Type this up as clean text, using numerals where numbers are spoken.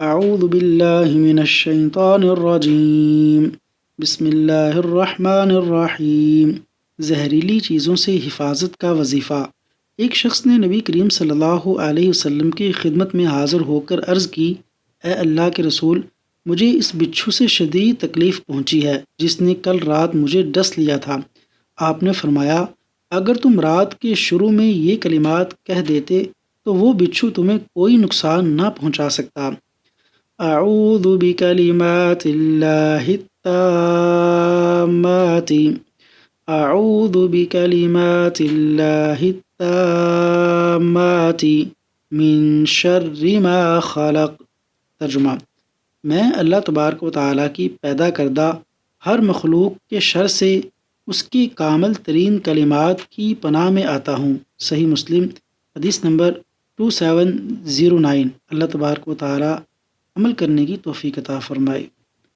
اعوذ باللہ من الشیطان الرجیم، بسم اللہ الرحمن الرحیم۔ زہریلی چیزوں سے حفاظت کا وظیفہ۔ ایک شخص نے نبی کریم صلی اللہ علیہ وسلم کی خدمت میں حاضر ہو کر عرض کی، اے اللہ کے رسول، مجھے اس بچھو سے شدید تکلیف پہنچی ہے جس نے کل رات مجھے ڈس لیا تھا۔ آپ نے فرمایا، اگر تم رات کے شروع میں یہ کلمات کہہ دیتے تو وہ بچھو تمہیں کوئی نقصان نہ پہنچا سکتا۔ اعوذ بکلمات اللہ التامات، اعوذ بکلمات اللہ التامات من شر ما خلق۔ ترجمہ: میں اللہ تبارک و تعالیٰ کی پیدا کردہ ہر مخلوق کے شر سے اس کی کامل ترین کلمات کی پناہ میں آتا ہوں۔ صحیح مسلم حدیث نمبر 2709۔ اللہ تبارک و تعالیٰ عمل کرنے کی توفیق عطا فرمائے۔